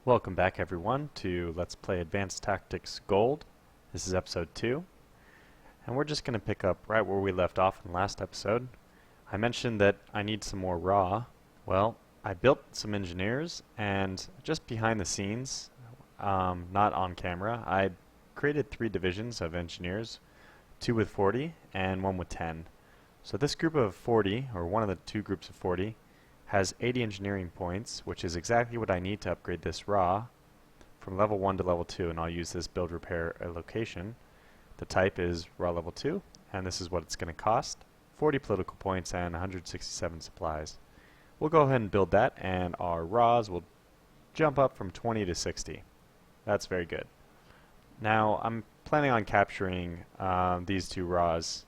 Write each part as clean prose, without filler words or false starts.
Welcome back everyone to Let's Play Advanced Tactics Gold. This is episode 2, and we're just going to pick up right where we left off in the last episode. I mentioned that I need some more raw. Well, I built some engineers, and just behind the scenes, not on camera, I created 3 divisions of engineers, 2 with 40 and 1 with 10. So this group of 40, or one of the 2 groups of 40, has 80 engineering points, which is exactly what I need to upgrade this raw from level 1 to level 2, and I'll use this build repair location. The type is raw level 2, and this is what it's going to cost: 40 political points and 167 supplies. We'll go ahead and build that, and our raws will jump up from 20 to 60. That's very good. Now I'm planning on capturing these 2 raws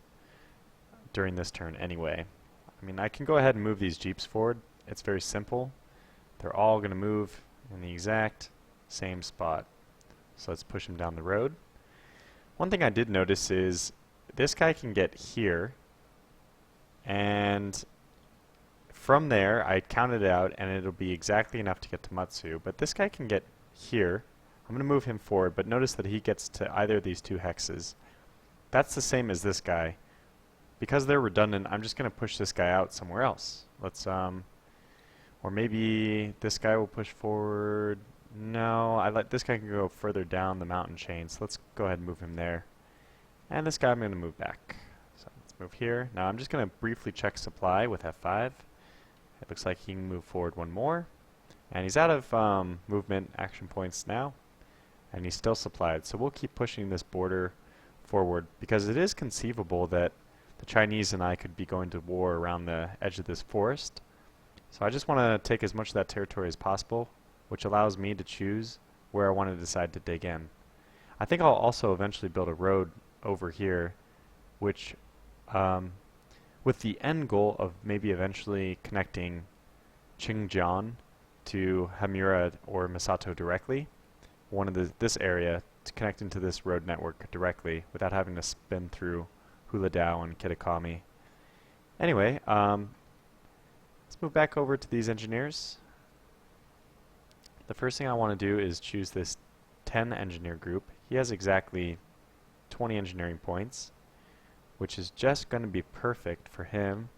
during this turn anyway. I mean, I can go ahead and move these jeeps forward. It's very simple. They're all going to move in the exact same spot. So let's push them down the road. One thing I did notice is this guy can get here, and from there I counted it out and it'll be exactly enough to get to Matsu, but this guy can get here. I'm going to move him forward, but notice that he gets to either of these 2 hexes. That's the same as this guy. Because they're redundant, I'm just going to push this guy out somewhere else. Let's, or maybe this guy will push forward. No, this guy can go further down the mountain chain, so let's go ahead and move him there. And this guy I'm going to move back. So let's move here. Now I'm just going to briefly check supply with F5. It looks like he can move forward 1 more. And he's out of movement action points now, and he's still supplied. So we'll keep pushing this border forward, because it is conceivable that the Chinese and I could be going to war around the edge of this forest. So I just want to take as much of that territory as possible, which allows me to choose where I want to decide to dig in. I think I'll also eventually build a road over here, which with the end goal of maybe eventually connecting Qingjian to Hamura or Misato directly, this area to connect into this road network directly without having to spin through Huladao and Kitakami. Anyway, let's move back over to these engineers. The first thing I want to do is choose this 10 engineer group. He has exactly 20 engineering points, which is just going to be perfect for him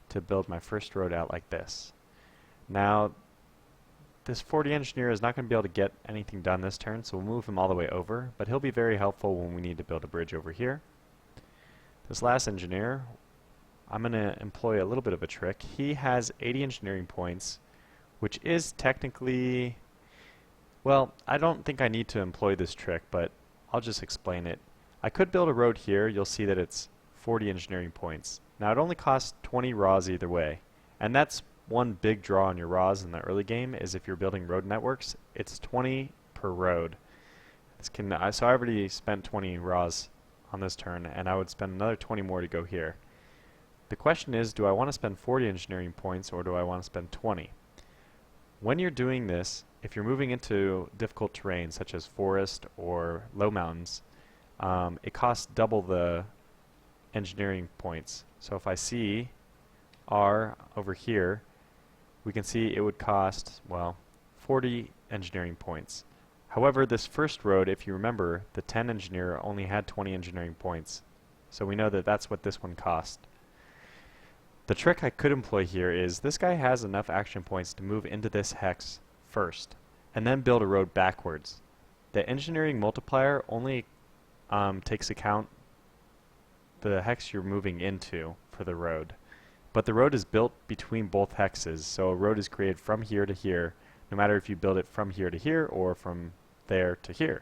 to build my first road out like this. Now, this 40 engineer is not going to be able to get anything done this turn, so we'll move him all the way over, but he'll be very helpful when we need to build a bridge over here. This last engineer, I'm going to employ a little bit of a trick. He has 80 engineering points, which is technically, well, I don't think I need to employ this trick, but I'll just explain it. I could build a road here. You'll see that it's 40 engineering points. Now it only costs 20 raws either way, and that's one big draw on your raws in the early game, is if you're building road networks, it's 20 per road. So I already spent 20 raws on this turn, and I would spend another 20 more to go here. The question is, do I want to spend 40 engineering points or do I want to spend 20? When you're doing this, if you're moving into difficult terrain such as forest or low mountains, it costs double the engineering points. So if I see R over here, we can see it would cost, well, 40 engineering points. However, this first road, if you remember, the 10 engineer only had 20 engineering points. So we know that that's what this one cost. The trick I could employ here is this guy has enough action points to move into this hex first, and then build a road backwards. The engineering multiplier only takes account the hex you're moving into for the road. But the road is built between both hexes, so a road is created from here to here, no matter if you build it from here to here or from there to here.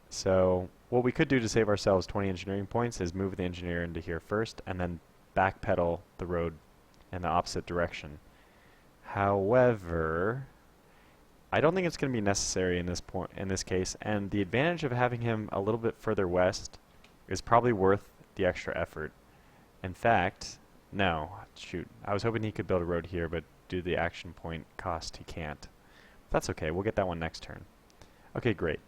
So what we could do to save ourselves 20 engineering points is move the engineer into here first and then backpedal the road in the opposite direction. However, I don't think it's going to be necessary in this case, and the advantage of having him a little bit further west is probably worth the extra effort. In fact, no, shoot, I was hoping he could build a road here, but due to the action point cost, he can't. That's okay, we'll get that one next turn. Okay, great.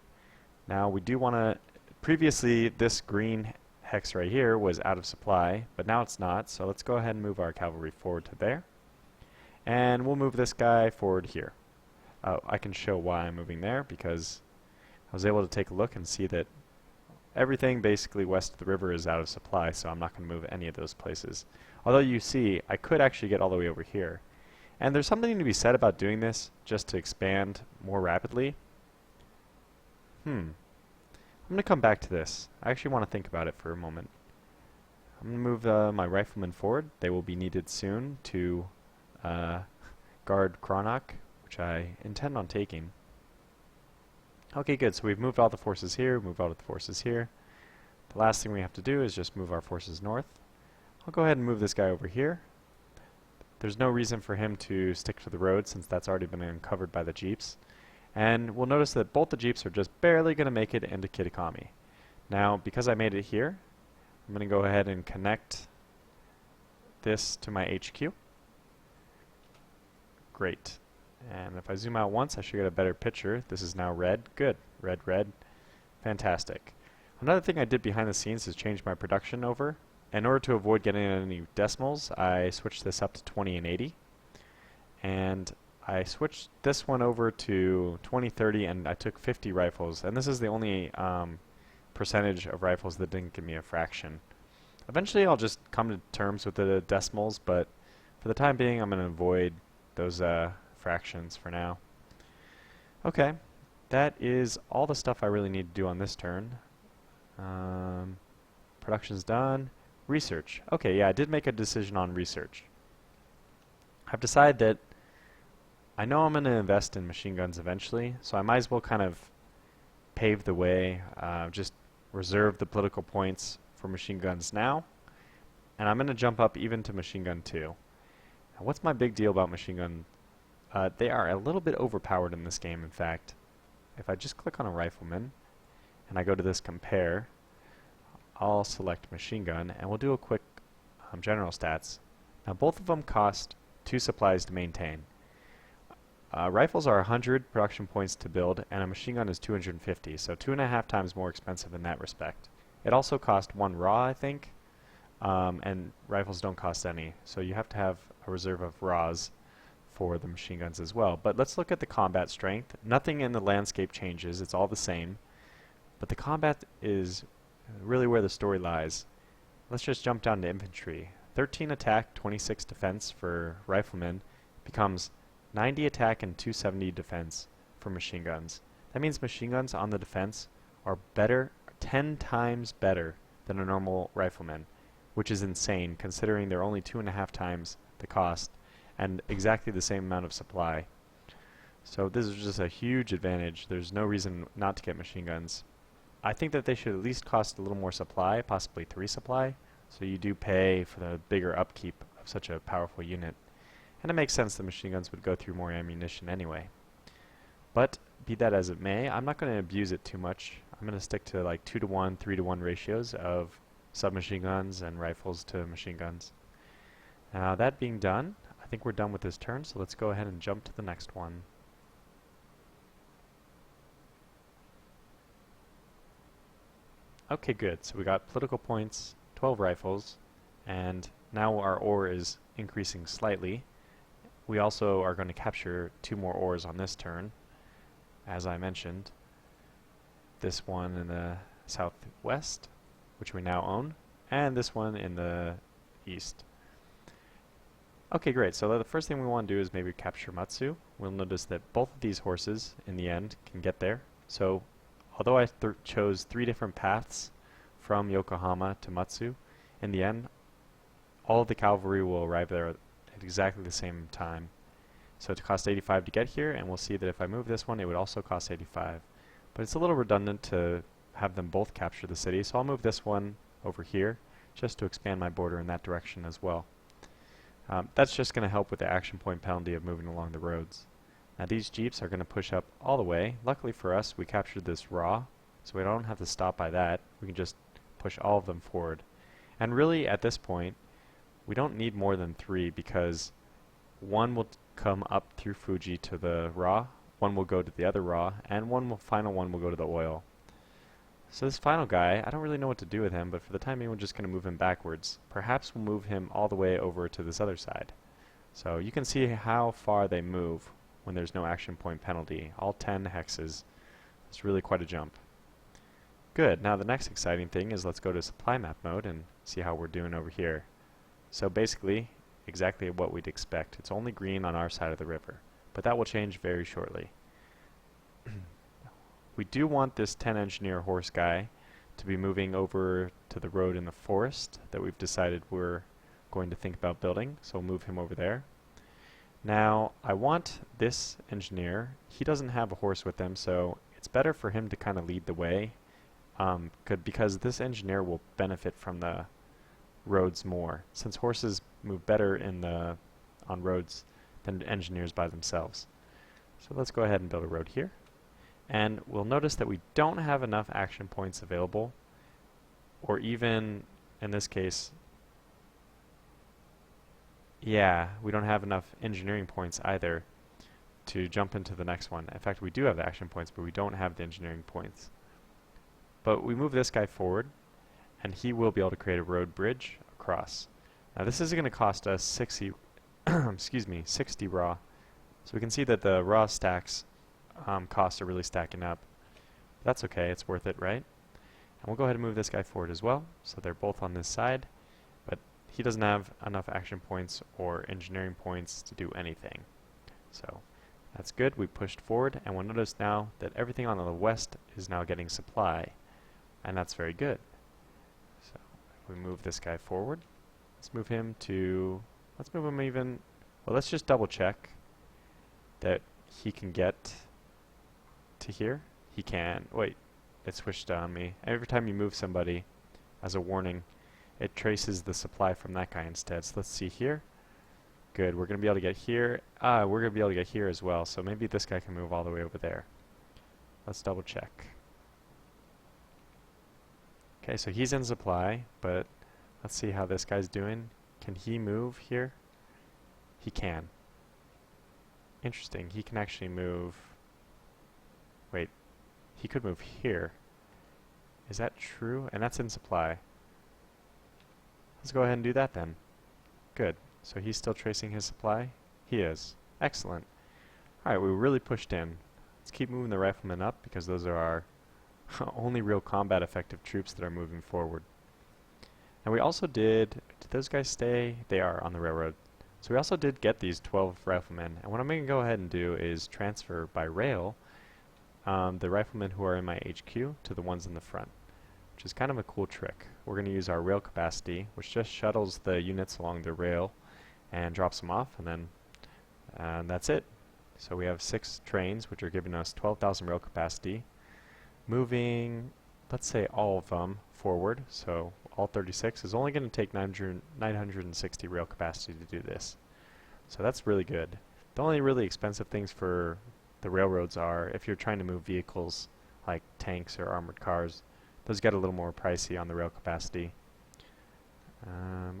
Now we do want to, previously this green hex right here was out of supply, but now it's not, so let's go ahead and move our cavalry forward to there. And we'll move this guy forward here. I can show why I'm moving there, because I was able to take a look and see that everything basically west of the river is out of supply, so I'm not going to move any of those places. Although you see, I could actually get all the way over here. And there's something to be said about doing this just to expand more rapidly. I'm going to come back to this. I actually want to think about it for a moment. I'm going to move my riflemen forward. They will be needed soon to guard Kronach, which I intend on taking. Okay, good. So we've moved all the forces here, moved all the forces here. The last thing we have to do is just move our forces north. I'll go ahead and move this guy over here. There's no reason for him to stick to the road since that's already been uncovered by the jeeps. And we'll notice that both the jeeps are just barely going to make it into Kitakami. Now, because I made it here, I'm going to go ahead and connect this to my HQ. Great. And if I zoom out once, I should get a better picture. This is now red. Good. Red, red. Fantastic. Another thing I did behind the scenes is change my production over. In order to avoid getting any decimals, I switched this up to 20 and 80. And I switched this one over to 20, 30, and I took 50 rifles. And this is the only percentage of rifles that didn't give me a fraction. Eventually I'll just come to terms with the decimals, but for the time being I'm going to avoid those fractions for now. Okay, that is all the stuff I really need to do on this turn. Production's done. Research. Okay, yeah, I did make a decision on research. I've decided that I know I'm going to invest in machine guns eventually, so I might as well kind of pave the way, just reserve the political points for machine guns now, and I'm going to jump up even to machine gun 2. Now, what's my big deal about machine gun? They are a little bit overpowered in this game, in fact. If I just click on a rifleman, and I go to this compare, I'll select machine gun, and we'll do a quick general stats. Now both of them cost 2 supplies to maintain. Rifles are 100 production points to build, and a machine gun is 250, so 2.5 times more expensive in that respect. It also costs 1 raw, I think, and rifles don't cost any, so you have to have a reserve of raws for the machine guns as well. But let's look at the combat strength. Nothing in the landscape changes, it's all the same, but the combat is really where the story lies. Let's just jump down to infantry. 13 attack, 26 defense for riflemen becomes 90 attack and 270 defense for machine guns. That means machine guns on the defense are better, 10 times better than a normal rifleman, which is insane considering they're only 2.5 times the cost and exactly the same amount of supply. So this is just a huge advantage. There's no reason not to get machine guns. I think that they should at least cost a little more supply, possibly 3 supply, so you do pay for the bigger upkeep of such a powerful unit. And it makes sense that machine guns would go through more ammunition anyway. But be that as it may, I'm not going to abuse it too much. I'm going to stick to like 2-to-1, 3-to-1 ratios of submachine guns and rifles to machine guns. Now that being done, I think we're done with this turn, so let's go ahead and jump to the next one. Okay, good. So we got political points, 12 rifles, and now our ore is increasing slightly. We also are going to capture 2 more ores on this turn, as I mentioned. This one in the southwest, which we now own, and this one in the east. Okay, great. So the first thing we want to do is maybe capture Matsu. We'll notice that both of these horses, in the end, can get there. So although I chose 3 different paths from Yokohama to Matsu, in the end, all of the cavalry will arrive there at exactly the same time. So it costs 85 to get here, and we'll see that if I move this one, it would also cost 85. But it's a little redundant to have them both capture the city, so I'll move this one over here, just to expand my border in that direction as well. That's just going to help with the action point penalty of moving along the roads. Now these jeeps are going to push up all the way. Luckily for us, we captured this raw, so we don't have to stop by that. We can just push all of them forward. And really, at this point, we don't need more than 3 because one will come up through Fuji to the raw, one will go to the other raw, and final one will go to the oil. So this final guy, I don't really know what to do with him, but for the time being we're just going to move him backwards. Perhaps we'll move him all the way over to this other side. So you can see how far they move when there's no action point penalty. All 10 hexes. It's really quite a jump. Good. Now the next exciting thing is let's go to supply map mode and see how we're doing over here. So basically, exactly what we'd expect. It's only green on our side of the river, but that will change very shortly. We do want this 10 engineer horse guy to be moving over to the road in the forest that we've decided we're going to think about building, so we'll move him over there. Now, I want this engineer, he doesn't have a horse with him, so it's better for him to kind of lead the way, because this engineer will benefit from the roads more, since horses move better on roads than engineers by themselves. So let's go ahead and build a road here. And we'll notice that we don't have enough action points available, or even, in this case, yeah, we don't have enough engineering points either to jump into the next one. In fact, we do have the action points, but we don't have the engineering points. But we move this guy forward, and he will be able to create a road bridge across. Now this is going to cost us 60, 60 raw. So we can see that the raw stacks costs are really stacking up. That's okay, it's worth it, right? And we'll go ahead and move this guy forward as well, so they're both on this side, but he doesn't have enough action points or engineering points to do anything. So that's good, we pushed forward, and we'll notice now that everything on the west is now getting supply, and that's very good. So if we move this guy forward, let's move him even, well, let's just double check that he can get to here. He can. Wait, it switched on me. Every time you move somebody, as a warning, it traces the supply from that guy instead. So let's see here. Good, we're going to be able to get here. We're going to be able to get here as well, so maybe this guy can move all the way over there. Let's double check. Okay, so he's in supply, but let's see how this guy's doing. Can he move here? He can. Interesting, he can actually move. Wait, he could move here. Is that true? And that's in supply. Let's go ahead and do that then. Good. So he's still tracing his supply? He is. Excellent. Alright, we really pushed in. Let's keep moving the riflemen up because those are our only real combat effective troops that are moving forward. And we also did those guys stay? They are on the railroad. So we also did get these 12 riflemen, and what I'm going to go ahead and do is transfer by rail the riflemen who are in my HQ to the ones in the front, which is kind of a cool trick. We're going to use our rail capacity, which just shuttles the units along the rail and drops them off, and then that's it. So we have 6 trains, which are giving us 12,000 rail capacity, moving, let's say, all of them forward. So all 36 is only going to take 960 rail capacity to do this. So that's really good. The only really expensive things for the railroads are if you're trying to move vehicles like tanks or armored cars. Those get a little more pricey on the rail capacity.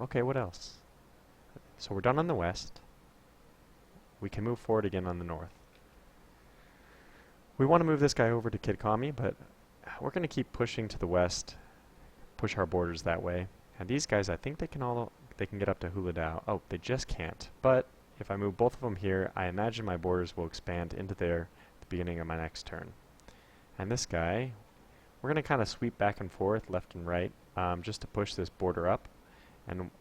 Okay, what else? So we're done on the west. We can move forward again on the north. We want to move this guy over to Kid Kami, but we're going to keep pushing to the west, push our borders that way. And these guys, I think they can get up to Hula Dao. Oh, they just can't. But if I move both of them here, I imagine my borders will expand into there at the beginning of my next turn. And this guy, we're going to kind of sweep back and forth, left and right, just to push this border up. And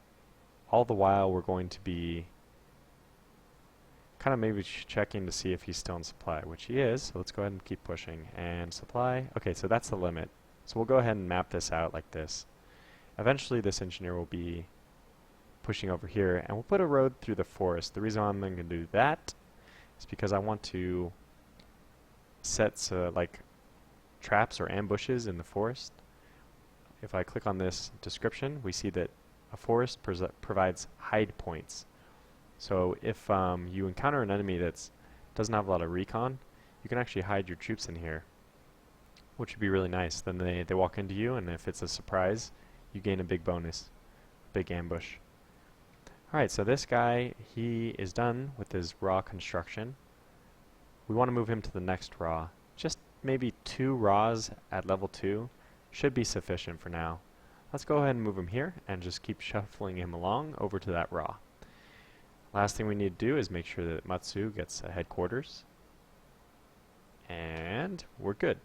all the while, we're going to be kind of maybe checking to see if he's still in supply, which he is. So let's go ahead and keep pushing. And supply, okay, so that's the limit. So we'll go ahead and map this out like this. Eventually, this engineer will be pushing over here, and we'll put a road through the forest. The reason I'm going to do that is because I want to set like traps or ambushes in the forest. If I click on this description, we see that a forest provides hide points. So if you encounter an enemy that doesn't have a lot of recon, you can actually hide your troops in here, which would be really nice. Then they walk into you, and if it's a surprise, you gain a big bonus, big ambush. Alright, so this guy, he is done with his raw construction. We want to move him to the next raw. Just maybe 2 raws at level 2 should be sufficient for now. Let's go ahead and move him here and just keep shuffling him along over to that raw. Last thing we need to do is make sure that Matsu gets a headquarters. And we're good.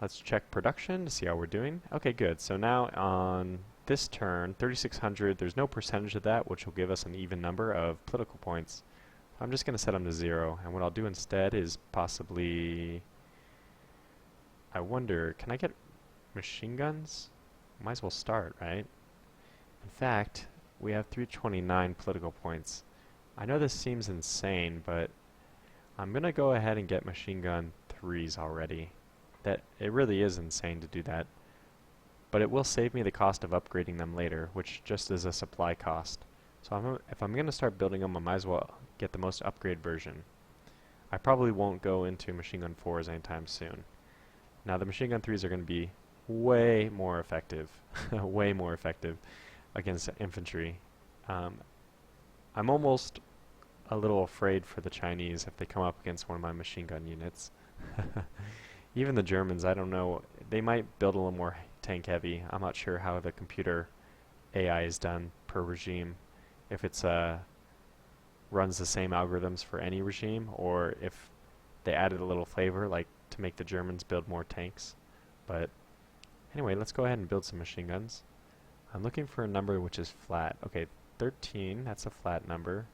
Let's check production to see how we're doing. Okay, good. So now on this turn, 3,600, there's no percentage of that, which will give us an even number of political points. I'm just going to set them to 0. And what I'll do instead is possibly... I wonder, can I get machine guns? Might as well start, right? In fact, we have 329 political points. I know this seems insane, but I'm going to go ahead and get machine gun 3s already. That it really is insane to do that. But it will save me the cost of upgrading them later, which just is a supply cost. So if I'm going to start building them, I might as well get the most upgrade version. I probably won't go into machine gun 4s anytime soon. Now the machine gun 3s are going to be way more effective. Way more effective against infantry. I'm almost a little afraid for the Chinese if they come up against one of my machine gun units. Even the Germans, I don't know, they might build a little more tank heavy. I'm not sure how the computer AI is done per regime. If it's runs the same algorithms for any regime, or if they added a little flavor, like to make the Germans build more tanks. But anyway, let's go ahead and build some machine guns. I'm looking for a number which is flat. Okay, 13, that's a flat number.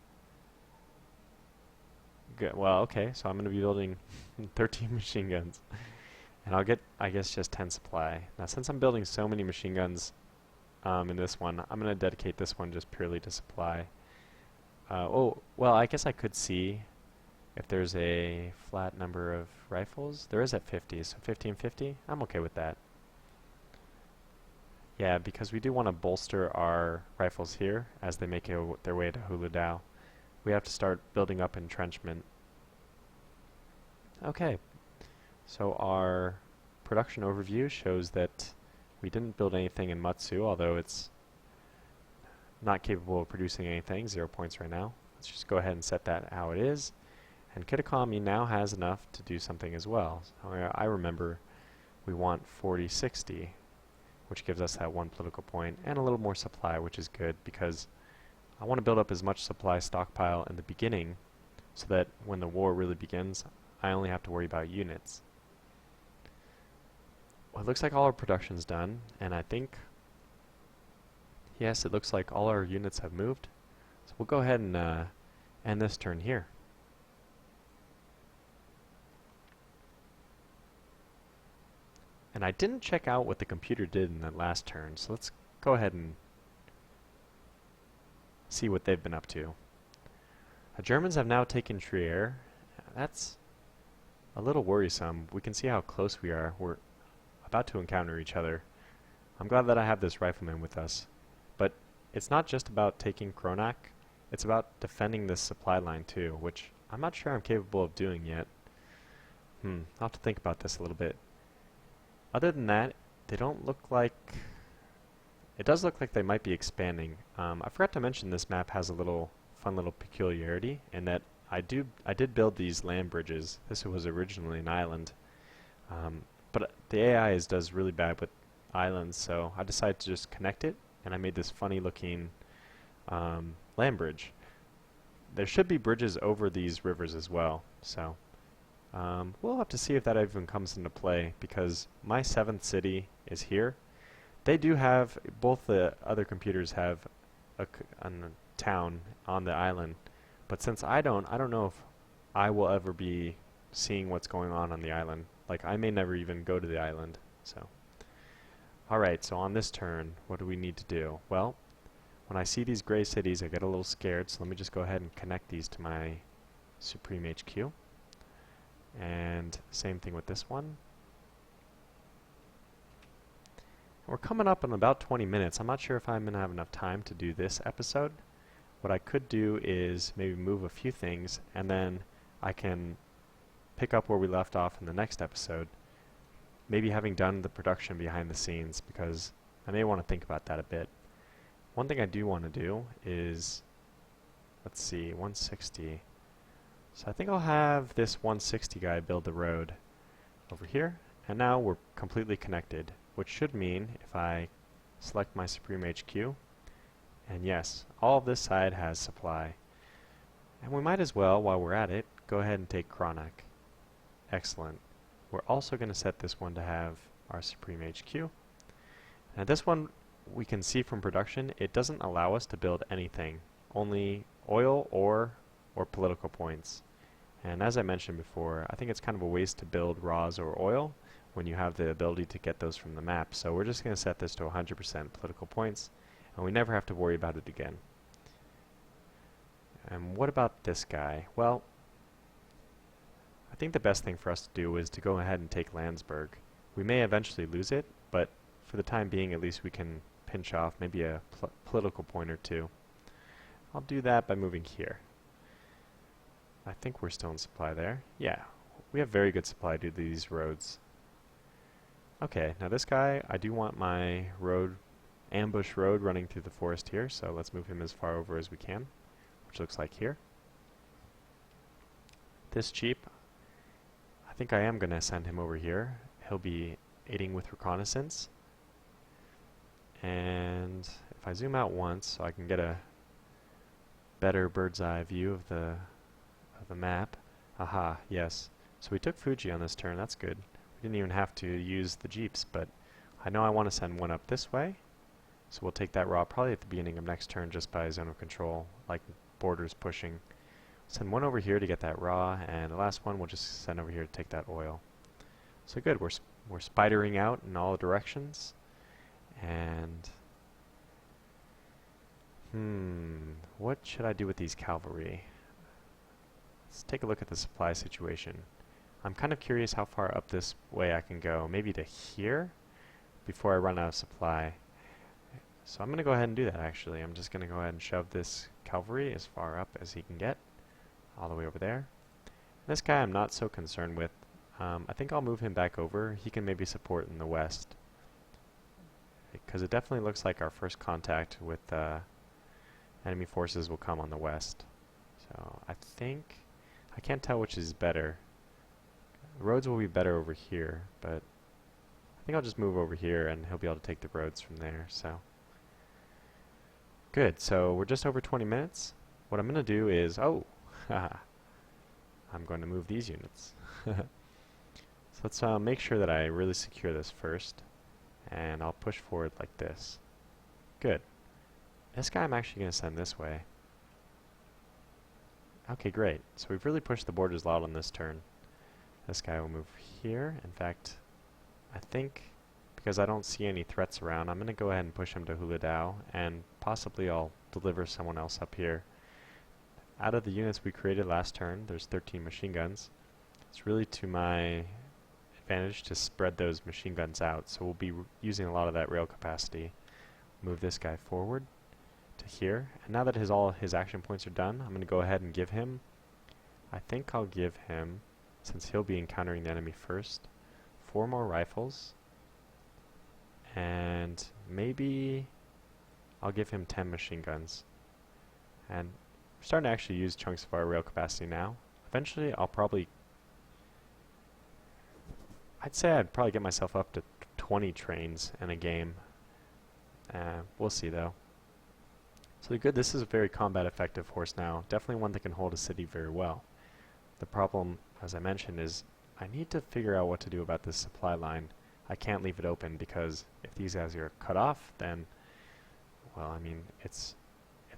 Good. Well, okay, so I'm going to be building 13 machine guns. And I'll get, I guess, just 10 supply. Now, since I'm building so many machine guns in this one, I'm going to dedicate this one just purely to supply. Oh, well, I guess I could see if there's a flat number of rifles. There is at 50, so 50 and 50. I'm okay with that. Yeah, because we do want to bolster our rifles here as they make their way to Huludao. We have to start building up entrenchment. Okay, so our production overview shows that we didn't build anything in Matsu, although it's not capable of producing anything, 0 points right now. Let's just go ahead and set that how it is. And Kitakami now has enough to do something as well. So I remember we want 40-60, which gives us that 1 political point, and a little more supply, which is good because I want to build up as much supply stockpile in the beginning so that when the war really begins, I only have to worry about units. Well, it looks like all our production's done, and I think, yes, it looks like all our units have moved. So we'll go ahead and end this turn here. And I didn't check out what the computer did in that last turn, so let's go ahead and see what they've been up to. The Germans have now taken Trier. That's a little worrisome. We can see how close we are. We're about to encounter each other. I'm glad that I have this rifleman with us. But it's not just about taking Kronak, it's about defending this supply line too, which I'm not sure I'm capable of doing yet. I'll have to think about this a little bit. Other than that, they don't look like... It does look like they might be expanding. I forgot to mention this map has a fun little peculiarity in that I did build these land bridges. This was originally an island. But the AI does really bad with islands, so I decided to just connect it, and I made this funny looking land bridge. There should be bridges over these rivers as well, so we'll have to see if that even comes into play, because my 7th city is here. They do have, both the other computers have a town on the island, but since I don't know if I will ever be seeing what's going on the island. Like, I may never even go to the island, so. Alright, so on this turn, what do we need to do? Well, when I see these gray cities, I get a little scared, so let me just go ahead and connect these to my Supreme HQ. And same thing with this one. We're coming up in about 20 minutes. I'm not sure if I'm going to have enough time to do this episode. What I could do is maybe move a few things, and then I can pick up where we left off in the next episode. Maybe having done the production behind the scenes, because I may want to think about that a bit. One thing I do want to do is, let's see, 160. So I think I'll have this 160 guy build the road over here, and now we're completely connected, which should mean if I select my Supreme HQ, and yes, all of this side has supply. And we might as well, while we're at it, go ahead and take Kronach. Excellent. We're also going to set this one to have our Supreme HQ. Now this one, we can see from production, it doesn't allow us to build anything, only oil, ore, or political points. And as I mentioned before, I think it's kind of a waste to build raws or oil when you have the ability to get those from the map. So we're just going to set this to 100% political points, and we never have to worry about it again. And what about this guy? Well, I think the best thing for us to do is to go ahead and take Landsberg. We may eventually lose it, but for the time being, at least we can pinch off maybe a political point or two. I'll do that by moving here. I think we're still in supply there. Yeah, we have very good supply due to these roads. Okay, now this guy, I do want my road, ambush road running through the forest here, so let's move him as far over as we can, which looks like here. This cheap, I think I am going to send him over here. He'll be aiding with reconnaissance. And if I zoom out once so I can get a better bird's eye view of the map. Aha, yes. So we took Fuji on this turn, that's good. We didn't even have to use the jeeps, but I know I want to send one up this way. So we'll take that raw probably at the beginning of next turn just by zone of control, like borders pushing. Send one over here to get that raw, and the last one we'll just send over here to take that oil. So good, we're spidering out in all directions. And what should I do with these cavalry? Let's take a look at the supply situation. I'm kind of curious how far up this way I can go. Maybe to here before I run out of supply. So I'm going to go ahead and do that actually. I'm just going to go ahead and shove this cavalry as far up as he can get. All the way over there. This guy I'm not so concerned with. I think I'll move him back over. He can maybe support in the west. Because it definitely looks like our first contact with enemy forces will come on the west. So I think, I can't tell which is better. The roads will be better over here, but I think I'll just move over here and he'll be able to take the roads from there. So good, so we're just over 20 minutes. What I'm going to do is, I'm going to move these units. So let's make sure that I really secure this first. And I'll push forward like this. Good. This guy I'm actually going to send this way. Okay, great. So we've really pushed the borders a lot on this turn. This guy will move here. In fact, I think because I don't see any threats around, I'm going to go ahead and push him to Huladao, and possibly I'll deliver someone else up here. Out of the units we created last turn, there's 13 machine guns. It's really to my advantage to spread those machine guns out, so we'll be using a lot of that rail capacity. Move this guy forward to here, and now that all his action points are done, I'm going to go ahead and give him, I think I'll give him, since he'll be encountering the enemy first, 4 more rifles, and maybe I'll give him 10 machine guns. And we're starting to actually use chunks of our rail capacity now. Eventually I'll probably, I'd say I'd probably get myself up to 20 trains in a game. We'll see though. So good, this is a very combat effective horse now. Definitely one that can hold a city very well. The problem, as I mentioned, is I need to figure out what to do about this supply line. I can't leave it open because if these guys are cut off, then, well, I mean, it's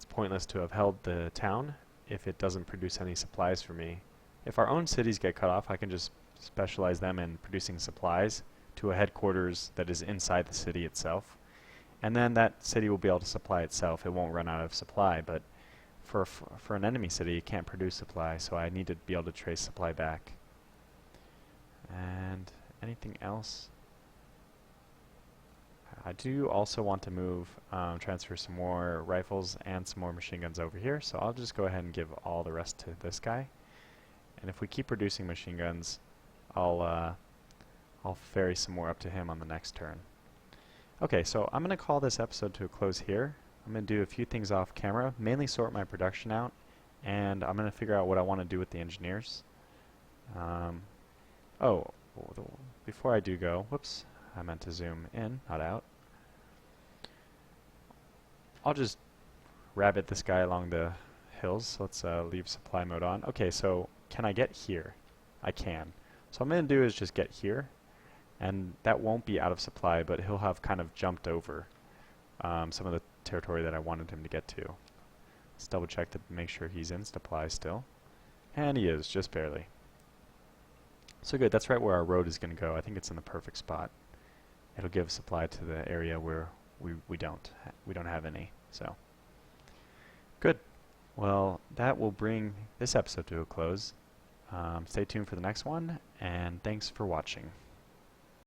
pointless to have held the town if it doesn't produce any supplies for me. If our own cities get cut off, I can just specialize them in producing supplies to a headquarters that is inside the city itself. And then that city will be able to supply itself. It won't run out of supply, but for an enemy city, it can't produce supply, so I need to be able to trace supply back. And anything else? I do also want to move, transfer some more rifles and some more machine guns over here, so I'll just go ahead and give all the rest to this guy. And if we keep producing machine guns, I'll ferry some more up to him on the next turn. Okay, so I'm going to call this episode to a close here. I'm going to do a few things off camera, mainly sort my production out, and I'm going to figure out what I want to do with the engineers. Before I do go, whoops, I meant to zoom in, not out. I'll just rabbit this guy along the hills. So let's leave supply mode on. Okay, so can I get here? I can. So what I'm going to do is just get here, and that won't be out of supply, but he'll have kind of jumped over some of the territory that I wanted him to get to. Let's double check to make sure he's in supply still. And he is, just barely. So good, that's right where our road is going to go. I think it's in the perfect spot. It'll give supply to the area where we don't have any. So good. Well, that will bring this episode to a close. Stay tuned for the next one, and thanks for watching.